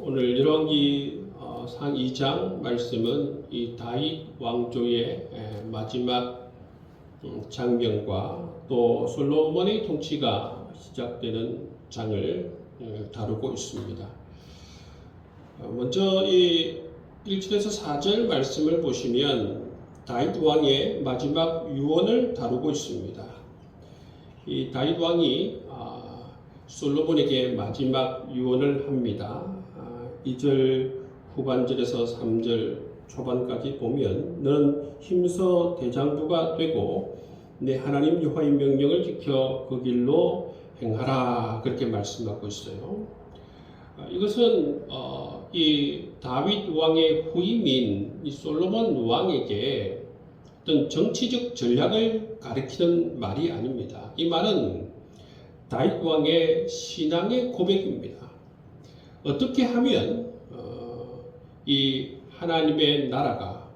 오늘 열왕기 상 2장 말씀은 이 다윗 왕조의 마지막 장면과 또 솔로몬의 통치가 시작되는 장을 다루고 있습니다. 먼저 이 1절에서 4절 말씀을 보시면 다윗 왕의 마지막 유언을 다루고 있습니다. 이 다윗 왕이 솔로몬에게 마지막 유언을 합니다. 2절 후반절에서 3절 초반까지 보면 너는 힘써 대장부가 되고 내 하나님 여호와의 명령을 지켜 그 길로 행하라, 그렇게 말씀하고 있어요. 이것은 이 다윗 왕의 후임인 이 솔로몬 왕에게 어떤 정치적 전략을 가리키는 말이 아닙니다. 이 말은 다윗 왕의 신앙의 고백입니다. 어떻게 하면 이 하나님의 나라가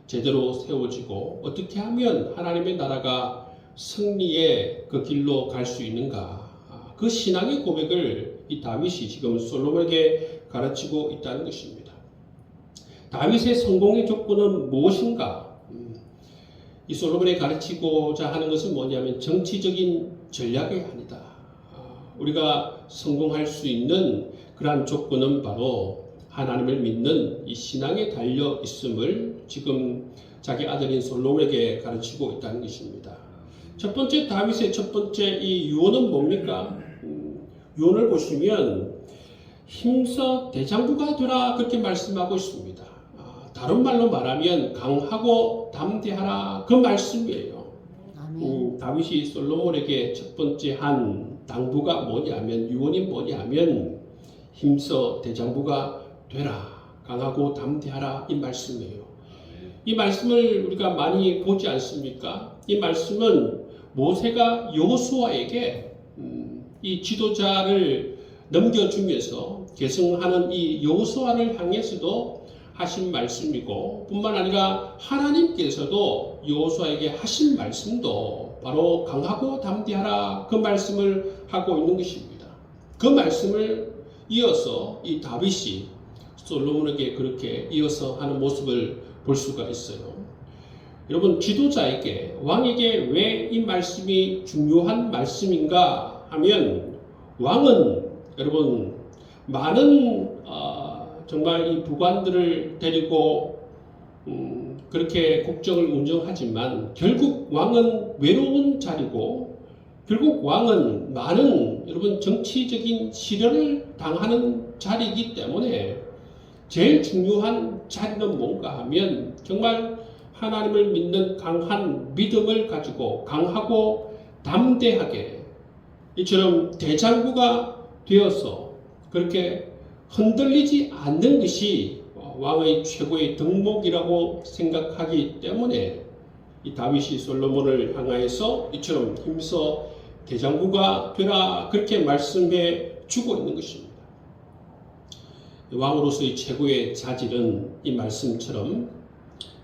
제대로 세워지고 어떻게 하면 하나님의 나라가 승리의 그 길로 갈 수 있는가, 그 신앙의 고백을 이 다윗이 지금 솔로몬에게 가르치고 있다는 것입니다. 다윗의 성공의 조건은 무엇인가? 이 솔로몬에 가르치고자 하는 것은 뭐냐면 정치적인 전략이 아니다. 우리가 성공할 수 있는 그러한 조건은 바로 하나님을 믿는 이 신앙에 달려 있음을 지금 자기 아들인 솔로몬에게 가르치고 있다는 것입니다. 첫 번째, 다윗의 첫 번째 이 유언은 뭡니까? 유언을 보시면 힘써 대장부가 되라, 그렇게 말씀하고 있습니다. 다른 말로 말하면 강하고 담대하라, 그 말씀이에요. 다윗이 솔로몬에게 첫 번째 한 당부가 뭐냐면, 유언이 뭐냐면 힘써 대장부가 되라, 강하고 담대하라, 이 말씀이에요. 이 말씀을 우리가 많이 보지 않습니까? 이 말씀은 모세가 여호수아에게 이 지도자를 넘겨주면서 계승하는 이 여호수아를 향해서도 하신 말씀이고, 뿐만 아니라 하나님께서도 여호수아에게 하신 말씀도 바로 강하고 담대하라, 그 말씀을 하고 있는 것입니다. 그 말씀을 이어서 이 다윗이 솔로몬에게 그렇게 이어서 하는 모습을 볼 수가 있어요. 여러분, 지도자에게, 왕에게 왜 이 말씀이 중요한 말씀인가 하면, 왕은 여러분 많은 정말 이 부관들을 데리고 그렇게 국정을 운영하지만 결국 왕은 외로운 자리고, 결국 왕은 많은 여러분 정치적인 시련을 당하는 자리이기 때문에 제일 중요한 자리는 뭔가 하면 정말 하나님을 믿는 강한 믿음을 가지고 강하고 담대하게 이처럼 대장부가 되어서 그렇게 흔들리지 않는 것이 왕의 최고의 덕목이라고 생각하기 때문에 이 다윗이 솔로몬을 향하여서 이처럼 힘써 대장부가 되라, 그렇게 말씀해 주고 있는 것입니다. 왕으로서의 최고의 자질은 이 말씀처럼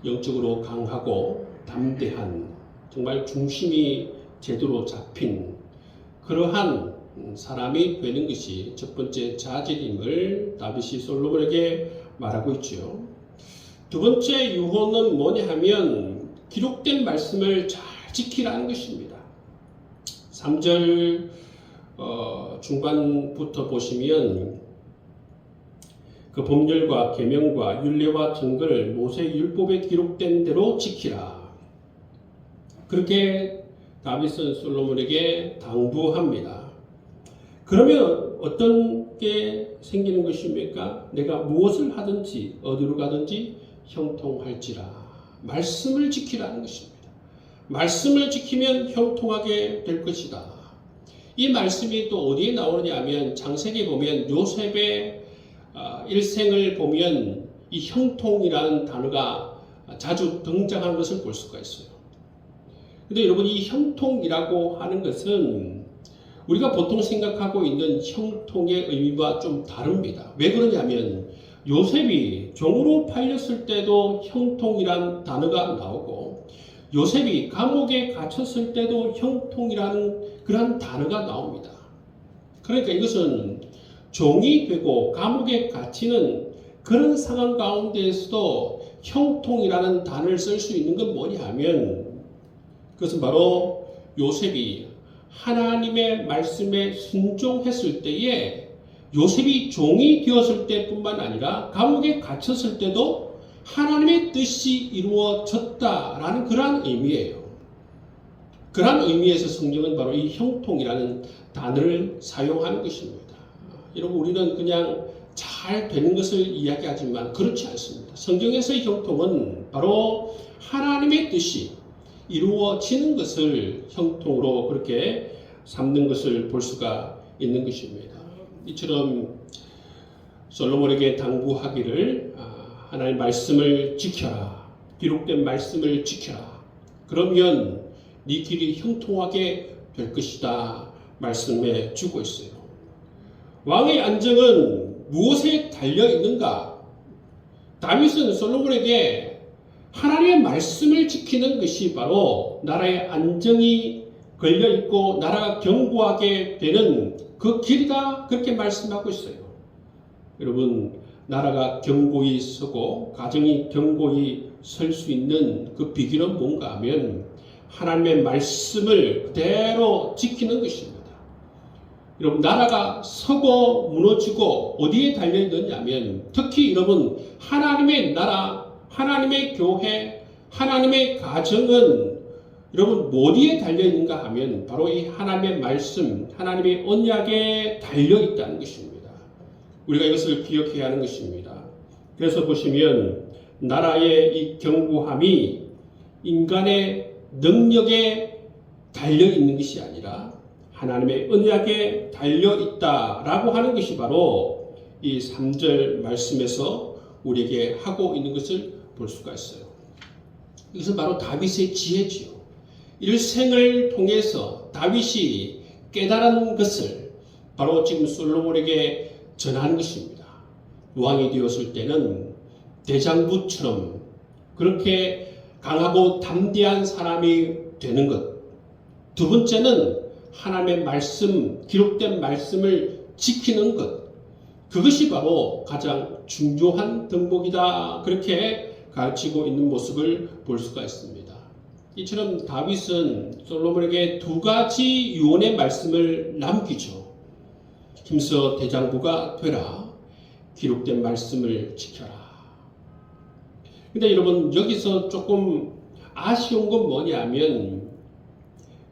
영적으로 강하고 담대한, 정말 중심이 제대로 잡힌 그러한 사람이 되는 것이 첫 번째 자질임을 다윗이 솔로몬에게 말하고 있죠. 두 번째 유언은 뭐냐 하면 기록된 말씀을 잘 지키라는 것입니다. 3절 중반부터 보시면 그 법률과 계명과 율례와 증거를 모세 율법에 기록된 대로 지키라, 그렇게 다윗은 솔로몬에게 당부합니다. 그러면 어떤 게 생기는 것입니까? 내가 무엇을 하든지 어디로 가든지 형통할지라, 말씀을 지키라는 것입니다. 말씀을 지키면 형통하게 될 것이다. 이 말씀이 또 어디에 나오느냐 하면 창세기에 보면 요셉의 일생을 보면 이 형통이라는 단어가 자주 등장하는 것을 볼 수가 있어요. 근데 여러분, 이 형통이라고 하는 것은 우리가 보통 생각하고 있는 형통의 의미와 좀 다릅니다. 왜 그러냐면 요셉이 종으로 팔렸을 때도 형통이란 단어가 나오고, 요셉이 감옥에 갇혔을 때도 형통이라는 그런 단어가 나옵니다. 그러니까 이것은 종이 되고 감옥에 갇히는 그런 상황 가운데에서도 형통이라는 단어를 쓸 수 있는 건 뭐냐 하면 그것은 바로 요셉이 하나님의 말씀에 순종했을 때에 요셉이 종이 되었을 때뿐만 아니라 감옥에 갇혔을 때도 하나님의 뜻이 이루어졌다라는 그러한 의미예요. 그러한 의미에서 성경은 바로 이 형통이라는 단어를 사용하는 것입니다. 여러분 우리는 그냥 잘 되는 것을 이야기하지만 그렇지 않습니다. 성경에서의 형통은 바로 하나님의 뜻이 이루어지는 것을 형통으로 그렇게 삼는 것을 볼 수가 있는 것입니다. 이처럼 솔로몬에게 당부하기를 하나님의 말씀을 지켜라. 기록된 말씀을 지켜라. 그러면 네 길이 형통하게 될 것이다. 말씀해 주고 있어요. 왕의 안정은 무엇에 달려 있는가? 다윗은 솔로몬에게 하나님의 말씀을 지키는 것이 바로 나라의 안정이 걸려 있고 나라가 견고하게 되는 그 길이다. 그렇게 말씀하고 있어요. 여러분, 나라가 견고히 서고 가정이 견고히 설 수 있는 그 비결은 뭔가 하면 하나님의 말씀을 그대로 지키는 것입니다. 여러분, 나라가 서고 무너지고 어디에 달려있느냐 하면 특히 여러분 하나님의 나라, 하나님의 교회, 하나님의 가정은 여러분 어디에 달려있는가 하면 바로 이 하나님의 말씀, 하나님의 언약에 달려있다는 것입니다. 우리가 이것을 기억해야 하는 것입니다. 그래서 보시면 나라의 이 견고함이 인간의 능력에 달려있는 것이 아니라 하나님의 언약에 달려있다라고 하는 것이 바로 이 3절 말씀에서 우리에게 하고 있는 것을 볼 수가 있어요. 이것은 바로 다윗의 지혜지요. 일생을 통해서 다윗이 깨달은 것을 바로 지금 솔로몬에게 전하는 것입니다. 왕이 되었을 때는 대장부처럼 그렇게 강하고 담대한 사람이 되는 것. 두 번째는 하나님의 말씀, 기록된 말씀을 지키는 것. 그것이 바로 가장 중요한 덕목이다. 그렇게 가르치고 있는 모습을 볼 수가 있습니다. 이처럼 다윗은 솔로몬에게 두 가지 유언의 말씀을 남기죠. 힘써 대장부가 되라. 기록된 말씀을 지켜라. 근데 여러분 여기서 조금 아쉬운 건 뭐냐면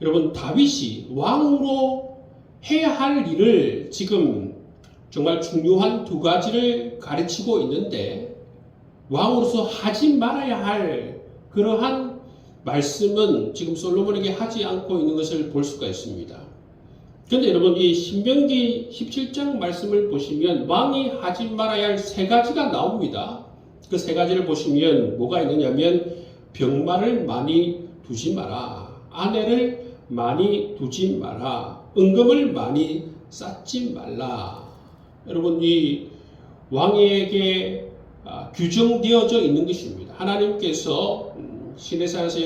여러분 다윗이 왕으로 해야 할 일을 지금 정말 중요한 두 가지를 가르치고 있는데 왕으로서 하지 말아야 할 그러한 말씀은 지금 솔로몬에게 하지 않고 있는 것을 볼 수가 있습니다. 그런데 여러분 이 신명기 17장 말씀을 보시면 왕이 하지 말아야 할 세 가지가 나옵니다. 그 세 가지를 보시면 뭐가 있느냐면 병마를 많이 두지 마라. 아내를 많이 두지 마라. 은금을 많이 쌓지 말라. 여러분 이 왕에게 규정되어져 있는 것입니다. 하나님께서 시내산에서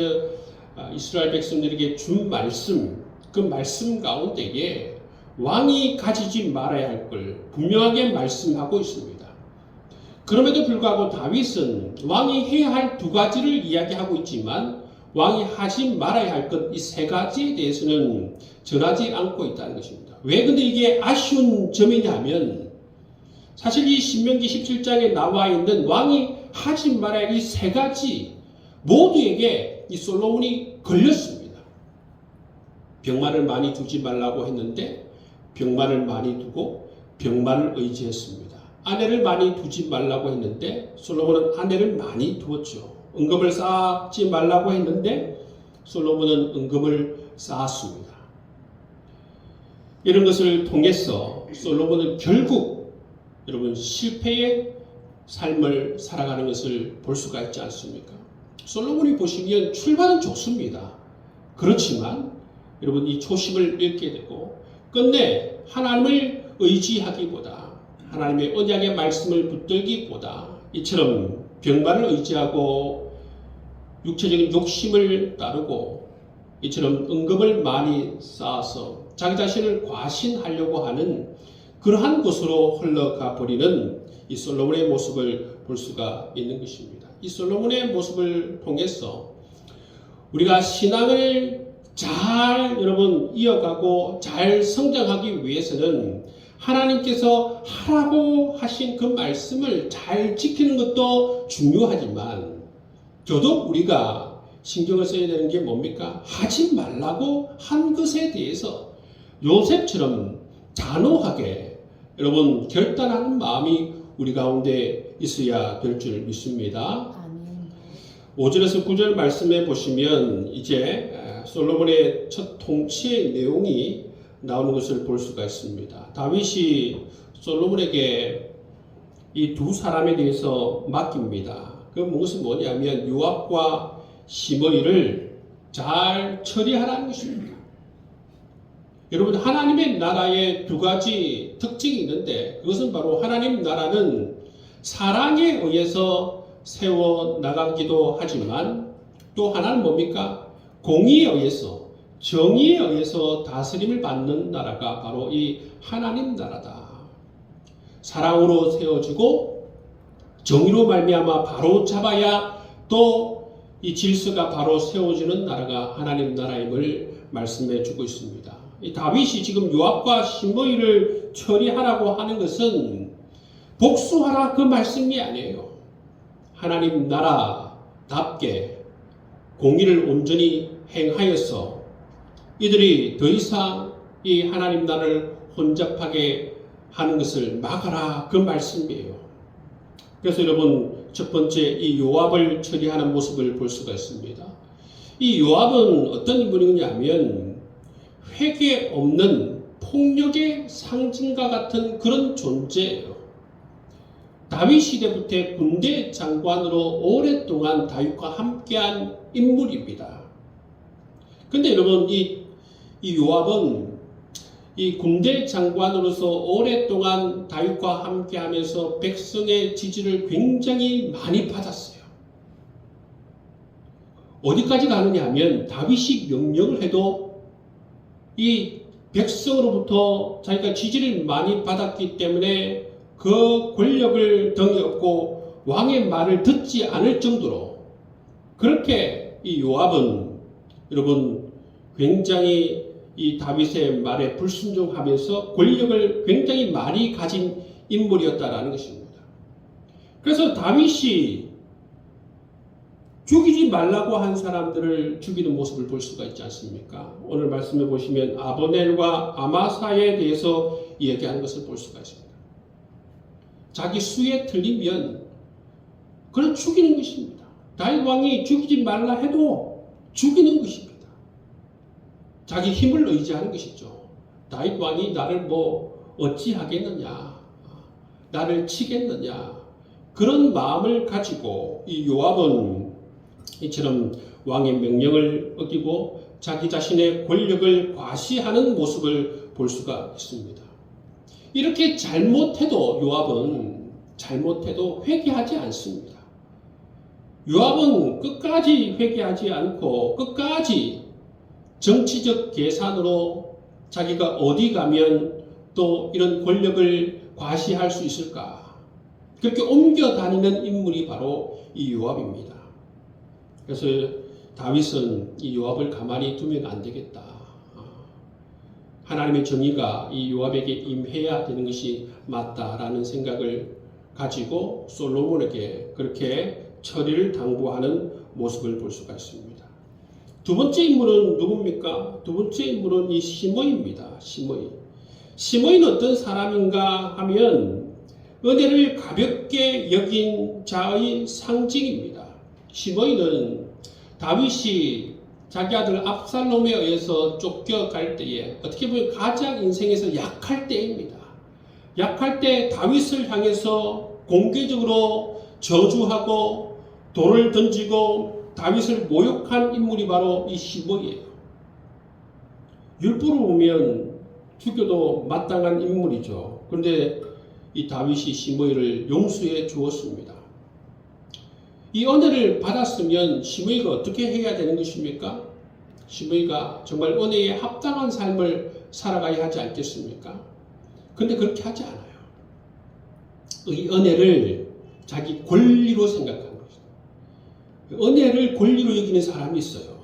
이스라엘 백성들에게 준 말씀, 그 말씀 가운데에 왕이 가지지 말아야 할 걸 분명하게 말씀하고 있습니다. 그럼에도 불구하고 다윗은 왕이 해야 할 두 가지를 이야기하고 있지만 왕이 하지 말아야 할 것 이 세 가지에 대해서는 전하지 않고 있다는 것입니다. 왜 근데 이게 아쉬운 점이냐 하면 사실 이 신명기 17장에 나와 있는 왕이 하지 말아야 할 이 세 가지 모두에게 이 솔로몬이 걸렸습니다. 병마를 많이 두지 말라고 했는데 병마를 많이 두고 병마를 의지했습니다. 아내를 많이 두지 말라고 했는데 솔로몬은 아내를 많이 두었죠. 은금을 쌓지 말라고 했는데 솔로몬은 은금을 쌓았습니다. 이런 것을 통해서 솔로몬은 결국 여러분 실패의 삶을 살아가는 것을 볼 수가 있지 않습니까? 솔로몬이 보시면 출발은 좋습니다. 그렇지만 여러분 이 초심을 잃게 되고 끝내 하나님을 의지하기보다 하나님의 언약의 말씀을 붙들기보다 이처럼 병마를 의지하고 육체적인 욕심을 따르고 이처럼 은금을 많이 쌓아서 자기 자신을 과신하려고 하는 그러한 곳으로 흘러가 버리는 이 솔로몬의 모습을 볼 수가 있는 것입니다. 이 솔로몬의 모습을 통해서 우리가 신앙을 잘 여러분 이어가고 잘 성장하기 위해서는 하나님께서 하라고 하신 그 말씀을 잘 지키는 것도 중요하지만 더더욱 우리가 신경을 써야 되는 게 뭡니까? 하지 말라고 한 것에 대해서 요셉처럼 단호하게 여러분 결단하는 마음이 우리 가운데 있어야 될 줄 믿습니다. 5절에서 9절 말씀에 보시면 이제 솔로몬의 첫 통치의 내용이 나오는 것을 볼 수가 있습니다. 다윗이 솔로몬에게 이 두 사람에 대해서 맡깁니다. 그 무엇은 뭐냐면 요압과 시므이를 잘 처리하라는 것입니다. 여러분 하나님의 나라에 두 가지 특징이 있는데 그것은 바로 하나님 나라는 사랑에 의해서 세워 나가기도 하지만 또 하나는 뭡니까? 공의에 의해서 정의에 의해서 다스림을 받는 나라가 바로 이 하나님 나라다. 사랑으로 세워지고 정의로 말미암아 바로 잡아야 또 이 질서가 바로 세워지는 나라가 하나님 나라임을 말씀해 주고 있습니다. 이 다윗이 지금 요압과 시므이를 처리하라고 하는 것은 복수하라 그 말씀이 아니에요. 하나님 나라답게 공의를 온전히 행하여서 이들이 더 이상 이 하나님 나라를 혼잡하게 하는 것을 막아라 그 말씀이에요. 그래서 여러분 첫 번째 이 요압을 처리하는 모습을 볼 수가 있습니다. 이 요압은 어떤 인물이냐면 회개 없는 폭력의 상징과 같은 그런 존재예요. 다윗 시대부터 군대 장관으로 오랫동안 다윗과 함께한 인물입니다. 근데 여러분 이 요압은 이 군대 장관으로서 오랫동안 다윗과 함께하면서 백성의 지지를 굉장히 많이 받았어요. 어디까지 가느냐 하면 다윗이 명령을 해도 이 백성으로부터 자기가 지지를 많이 받았기 때문에 그 권력을 등에 업고 왕의 말을 듣지 않을 정도로 그렇게 이 요압은 여러분 굉장히 이 다윗의 말에 불순종하면서 권력을 굉장히 많이 가진 인물이었다라는 것입니다. 그래서 다윗이 죽이지 말라고 한 사람들을 죽이는 모습을 볼 수가 있지 않습니까? 오늘 말씀해 보시면 아브넬과 아마사에 대해서 이야기하는 것을 볼 수가 있습니다. 자기 수에 틀리면 그걸 죽이는 것입니다. 다윗 왕이 죽이지 말라 해도 죽이는 것입니다. 자기 힘을 의지하는 것이죠. 다윗 왕이 나를 뭐 어찌하겠느냐, 나를 치겠느냐 그런 마음을 가지고 이 요압은 이처럼 왕의 명령을 어기고 자기 자신의 권력을 과시하는 모습을 볼 수가 있습니다. 이렇게 잘못해도 요압은 잘못해도 회개하지 않습니다. 요압은 끝까지 회개하지 않고 끝까지 정치적 계산으로 자기가 어디 가면 또 이런 권력을 과시할 수 있을까 그렇게 옮겨 다니는 인물이 바로 이 요압입니다. 그래서 다윗은 이 요압을 가만히 두면 안 되겠다. 하나님의 정의가 이 요압에게 임해야 되는 것이 맞다라는 생각을 가지고 솔로몬에게 그렇게 처리를 당부하는 모습을 볼 수가 있습니다. 두 번째 인물은 누굽니까? 두 번째 인물은 이 시므이입니다. 시므이는 어떤 사람인가 하면 은혜를 가볍게 여긴 자의 상징입니다. 시므이는 다윗이 자기 아들 압살롬에 의해서 쫓겨갈 때에 어떻게 보면 가장 인생에서 약할 때입니다. 약할 때 다윗을 향해서 공개적으로 저주하고 돌을 던지고 다윗을 모욕한 인물이 바로 이 시므이예요. 율법으로 보면 죽여도 마땅한 인물이죠. 그런데 이 다윗이 시므이를 용서해 주었습니다. 이 은혜를 받았으면 시므이가 어떻게 해야 되는 것입니까? 시므이가 정말 은혜에 합당한 삶을 살아가야 하지 않겠습니까? 근데 그렇게 하지 않아요. 이 은혜를 자기 권리로 생각하는 것이다. 은혜를 권리로 여기는 사람이 있어요.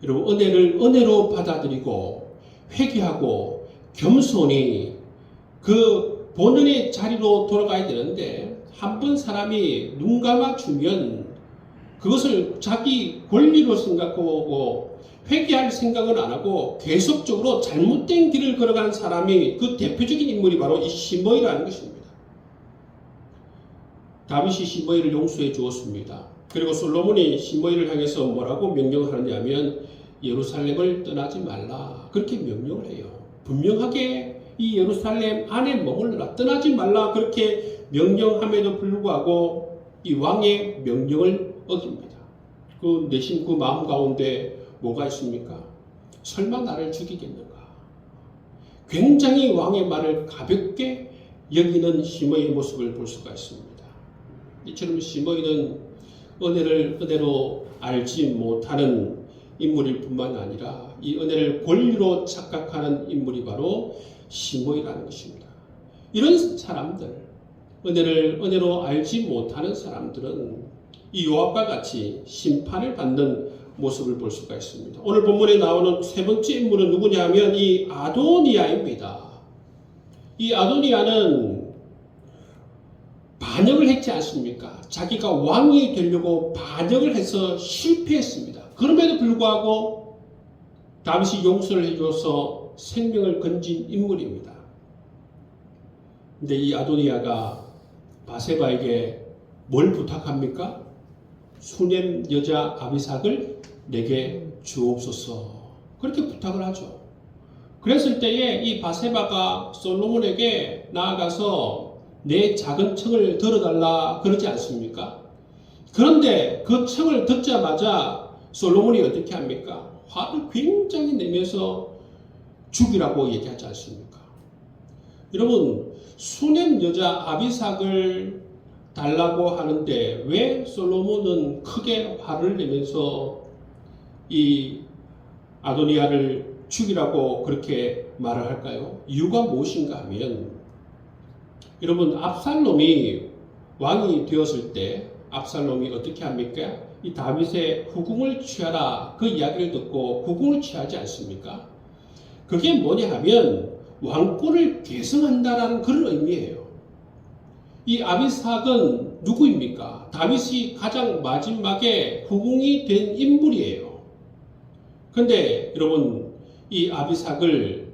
여러분, 은혜를 은혜로 받아들이고 회개하고 겸손히 그 본연의 자리로 돌아가야 되는데, 한 번 사람이 눈 감아주면 그것을 자기 권리로 생각하고 회개할 생각은 안 하고 계속적으로 잘못된 길을 걸어가는 사람이, 그 대표적인 인물이 바로 이 시므이라는 것입니다. 다윗이 시므이를 용서해 주었습니다. 그리고 솔로몬이 시므이를 향해서 뭐라고 명령을 하느냐면 예루살렘을 떠나지 말라, 그렇게 명령을 해요. 분명하게 이 예루살렘 안에 머물러라, 떠나지 말라, 그렇게 명령함에도 불구하고 이 왕의 명령을 어깁니다. 그 내심 그 마음 가운데 뭐가 있습니까? 설마 나를 죽이겠는가? 굉장히 왕의 말을 가볍게 여기는 시므이의 모습을 볼 수가 있습니다. 이처럼 시므이는 은혜를 은혜로 알지 못하는 인물일 뿐만 아니라 이 은혜를 권리로 착각하는 인물이 바로 시므이라는 것입니다. 이런 사람들, 은혜를 은혜로 알지 못하는 사람들은 이 요압과 같이 심판을 받는 모습을 볼 수가 있습니다. 오늘 본문에 나오는 세 번째 인물은 누구냐 하면 이 아도니아입니다. 이 아도니아는 반역을 했지 않습니까? 자기가 왕이 되려고 반역을 해서 실패했습니다. 그럼에도 불구하고 다윗이 용서를 해줘서 생명을 건진 인물입니다. 근데 이 아도니아가 바세바에게 뭘 부탁합니까? 수넴 여자 아비삭을 내게 주옵소서, 그렇게 부탁을 하죠. 그랬을 때에 이 바세바가 솔로몬에게 나아가서 내 작은 청을 들어달라 그러지 않습니까? 그런데 그 청을 듣자마자 솔로몬이 어떻게 합니까? 화를 굉장히 내면서 죽이라고 얘기하지 않습니까? 여러분, 수넴 여자 아비삭을 달라고 하는데 왜 솔로몬은 크게 화를 내면서 이 아도니아를 죽이라고 그렇게 말을 할까요? 이유가 무엇인가 하면, 여러분, 압살롬이 왕이 되었을 때 압살롬이 어떻게 합니까? 이 다윗의 후궁을 취하라, 그 이야기를 듣고 후궁을 취하지 않습니까? 그게 뭐냐 하면 왕권을 계승한다라는 그런 의미예요. 이 아비삭은 누구입니까? 다윗이 가장 마지막에 후궁이 된 인물이에요. 그런데 여러분, 이 아비삭을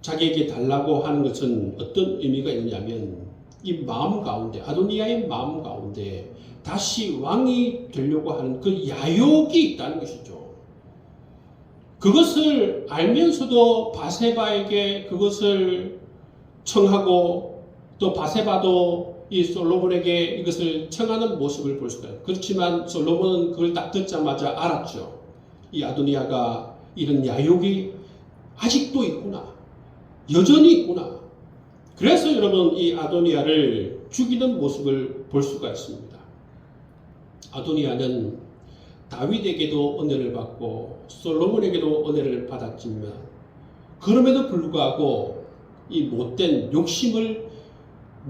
자기에게 달라고 하는 것은 어떤 의미가 있느냐면, 이 마음 가운데, 아도니아의 마음 가운데 다시 왕이 되려고 하는 그 야욕이 있다는 것이죠. 그것을 알면서도 바세바에게 그것을 청하고, 또 바세바도 이 솔로몬에게 이것을 청하는 모습을 볼 수가 있어요. 그렇지만 솔로몬은 그걸 딱 듣자마자 알았죠. 이 아도니아가 이런 야욕이 아직도 있구나, 여전히 있구나. 그래서 여러분, 이 아도니아를 죽이는 모습을 볼 수가 있습니다. 아도니아는 다윗에게도 은혜를 받고 솔로몬에게도 은혜를 받았지만, 그럼에도 불구하고 이 못된 욕심을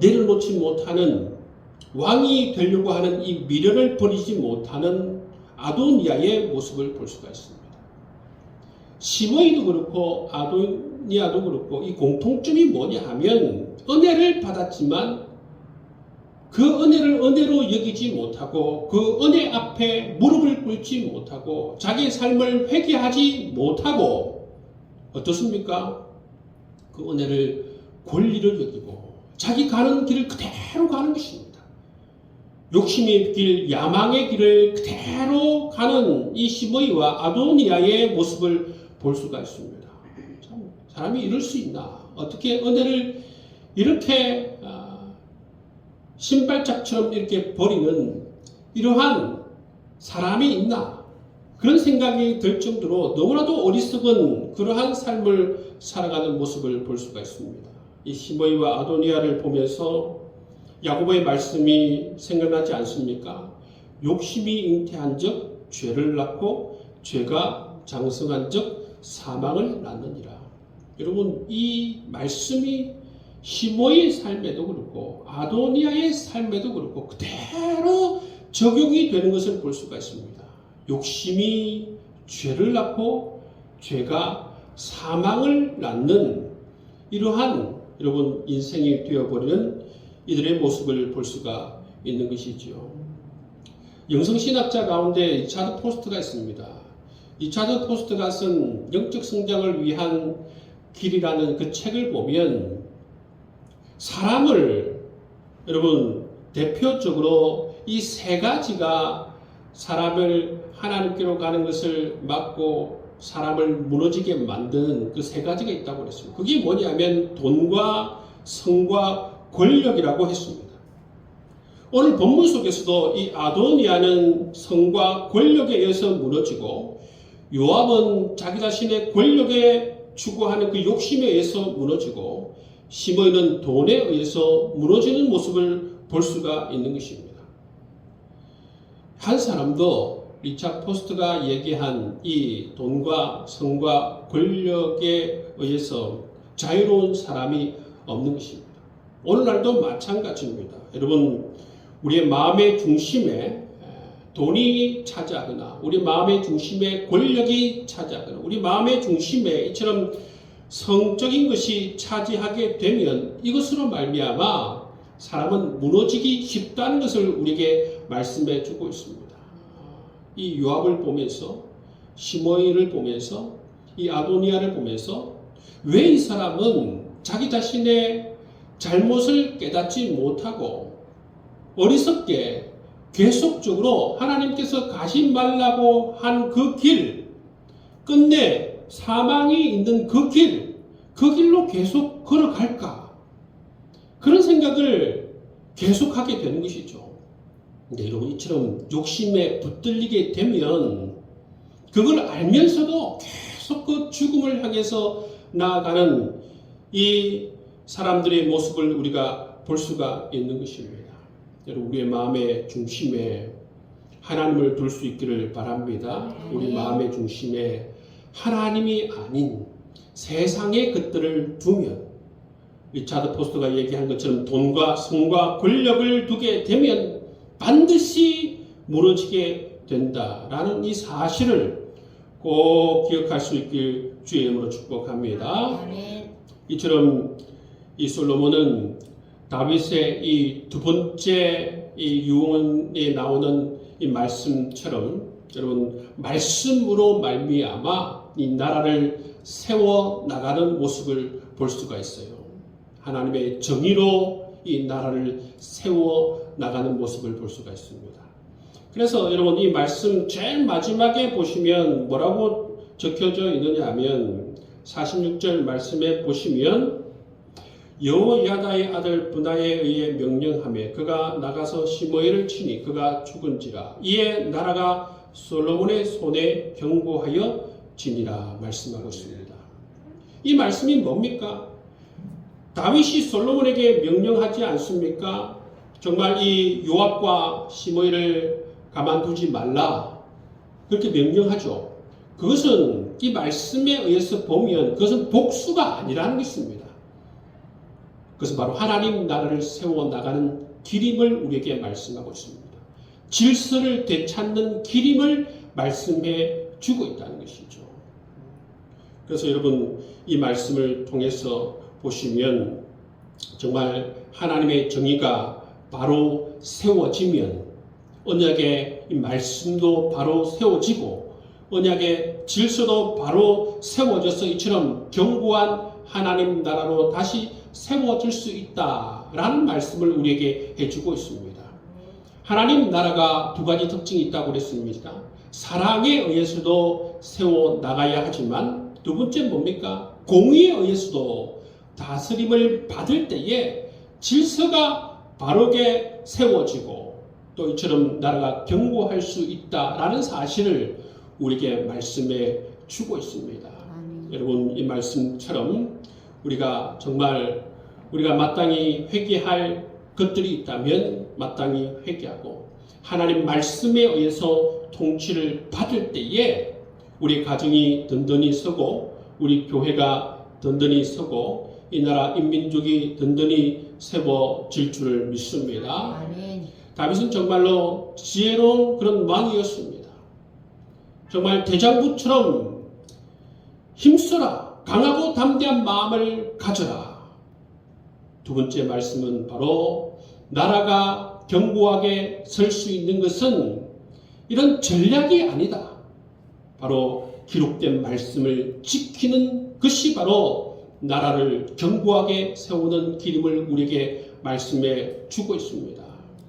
내려놓지 못하는, 왕이 되려고 하는 이 미련을 버리지 못하는 아도니아의 모습을 볼 수가 있습니다. 시므이도 그렇고 아도니아도 그렇고 이 공통점이 뭐냐 하면, 은혜를 받았지만 그 은혜를 은혜로 여기지 못하고 그 은혜 앞에 무릎을 꿇지 못하고 자기의 삶을 회개하지 못하고 어떻습니까? 그 은혜를 권리를 여기고 자기 가는 길을 그대로 가는 것입니다. 욕심의 길, 야망의 길을 그대로 가는 이 시므이와 아도니아의 모습을 볼 수가 있습니다. 참, 사람이 이럴 수 있나? 어떻게 은혜를 이렇게 신발짝처럼 이렇게 버리는 이러한 사람이 있나? 그런 생각이 들 정도로 너무나도 어리석은 그러한 삶을 살아가는 모습을 볼 수가 있습니다. 이 시므이와 아도니아를 보면서 야고보의 말씀이 생각나지 않습니까? 욕심이 잉태한 적 죄를 낳고 죄가 장성한 적 사망을 낳느니라. 여러분, 이 말씀이 시므이의 삶에도 그렇고 아도니아의 삶에도 그렇고 그대로 적용이 되는 것을 볼 수가 있습니다. 욕심이 죄를 낳고 죄가 사망을 낳는 이러한 여러분 인생이 되어버리는 이들의 모습을 볼 수가 있는 것이지요. 영성신학자 가운데 리차드 포스트가 있습니다. 리차드 포스트가 쓴 영적 성장을 위한 길이라는 그 책을 보면 사람을 여러분 대표적으로 이 세 가지가 사람을 하나님께로 가는 것을 막고 사람을 무너지게 만드는 그 세 가지가 있다고 그랬습니다. 그게 뭐냐면 돈과 성과 권력이라고 했습니다. 오늘 본문 속에서도 이 아도니아는 성과 권력에 의해서 무너지고 요압은 자기 자신의 권력에 추구하는 그 욕심에 의해서 무너지고 시므이는 돈에 의해서 무너지는 모습을 볼 수가 있는 것입니다. 한 사람도 리차드 포스트가 얘기한 이 돈과 성과 권력에 의해서 자유로운 사람이 없는 것입니다. 오늘날도 마찬가지입니다. 여러분 우리의 마음의 중심에 돈이 차지하거나 우리 마음의 중심에 권력이 차지하거나 우리 마음의 중심에 이처럼 성적인 것이 차지하게 되면 이것으로 말미암아 사람은 무너지기 쉽다는 것을 우리에게 말씀해 주고 있습니다. 이 요압을 보면서 시므이를 보면서 이 아도니아를 보면서 왜 이 사람은 자기 자신의 잘못을 깨닫지 못하고 어리석게 계속적으로 하나님께서 가지 말라고 한 그 길, 끝내 사망이 있는 그 길로 계속 걸어갈까? 그런 생각을 계속하게 되는 것이죠. 근데 여러분 이처럼 욕심에 붙들리게 되면 그걸 알면서도 계속 그 죽음을 향해서 나아가는 이 사람들의 모습을 우리가 볼 수가 있는 것입니다. 여러분 우리의 마음의 중심에 하나님을 둘 수 있기를 바랍니다. 우리 마음의 중심에 하나님이 아닌 세상의 것들을 두면 리차드 포스트가 얘기한 것처럼 돈과 성과 권력을 두게 되면 반드시 무너지게 된다라는 이 사실을 꼭 기억할 수 있길 주의 이름으로 축복합니다. 이처럼 이 솔로몬은 다윗의 이 두 번째 이 유언에 나오는 이 말씀처럼 여러분 말씀으로 말미암아 이 나라를 세워 나가는 모습을 볼 수가 있어요. 하나님의 정의로 이 나라를 세워 나가는 모습을 볼 수가 있습니다. 그래서 여러분 이 말씀 제일 마지막에 보시면 뭐라고 적혀져 있느냐 하면 46절 말씀에 보시면 여호야다의 아들 브나에 의해 명령하며 그가 나가서 시므이를 치니 그가 죽은지라 이에 나라가 솔로몬의 손에 경고하여 지니라 말씀하고 있습니다. 이 말씀이 뭡니까? 다윗이 솔로몬에게 명령하지 않습니까? 정말 이 요압과 시므이를 가만두지 말라 그렇게 명령하죠. 그것은 이 말씀에 의해서 보면 그것은 복수가 아니라는 것입니다. 그것은 바로 하나님 나라를 세워나가는 길임을 우리에게 말씀하고 있습니다. 질서를 되찾는 길임을 말씀해 주고 있다는 것이죠. 그래서 여러분 이 말씀을 통해서 보시면 정말 하나님의 정의가 바로 세워지면 언약의 이 말씀도 바로 세워지고 언약의 질서도 바로 세워져서 이처럼 견고한 하나님 나라로 다시 세워질 수 있다라는 말씀을 우리에게 해주고 있습니다. 하나님 나라가 두 가지 특징이 있다고 그랬습니다. 사랑에 의해서도 세워나가야 하지만 두 번째 뭡니까? 공의에 의해서도 다스림을 받을 때에 질서가 바르게 세워지고 또 이처럼 나라가 견고할 수 있다라는 사실을 우리에게 말씀해 주고 있습니다. 여러분 이 말씀처럼 우리가 정말 우리가 마땅히 회개할 것들이 있다면 마땅히 회개하고 하나님 말씀에 의해서 통치를 받을 때에 우리 가정이 든든히 서고 우리 교회가 든든히 서고 이 나라 인민족이 든든히 세워질 줄을 믿습니다. 아멘. 다윗은 정말로 지혜로운 그런 왕이었습니다. 정말 대장부처럼 힘써라, 강하고 담대한 마음을 가져라. 두 번째 말씀은 바로 나라가 견고하게 설 수 있는 것은 이런 전략이 아니다. 바로 기록된 말씀을 지키는 것이 바로 나라를 견고하게 세우는 길임을 우리에게 말씀해 주고 있습니다.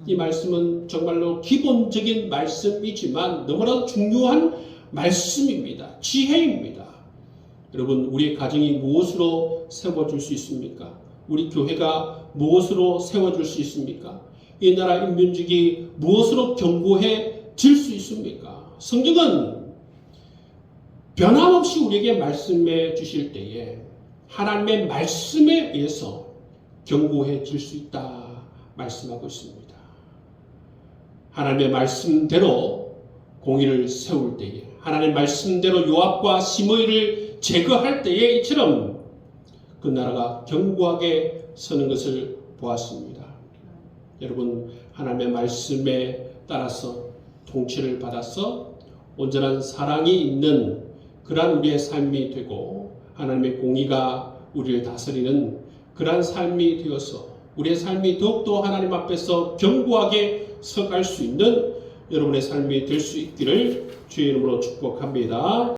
이 말씀은 정말로 기본적인 말씀이지만 너무나 중요한 말씀입니다. 지혜입니다. 여러분, 우리 가정이 무엇으로 세워질 수 있습니까? 우리 교회가 무엇으로 세워질 수 있습니까? 이 나라 인민족이 무엇으로 견고해질 수 있습니까? 성경은 변함없이 우리에게 말씀해 주실 때에 하나님의 말씀에 의해서 견고해질 수 있다 말씀하고 있습니다. 하나님의 말씀대로 공의를 세울 때에, 하나님의 말씀대로 요압과 시므이를 제거할 때에 이처럼 그 나라가 견고하게 서는 것을 보았습니다. 여러분, 하나님의 말씀에 따라서 통치를 받아서 온전한 사랑이 있는 그러한 우리의 삶이 되고 하나님의 공의가 우리를 다스리는 그러한 삶이 되어서 우리의 삶이 더욱더 하나님 앞에서 견고하게 서갈 수 있는 여러분의 삶이 될 수 있기를 주의 이름으로 축복합니다.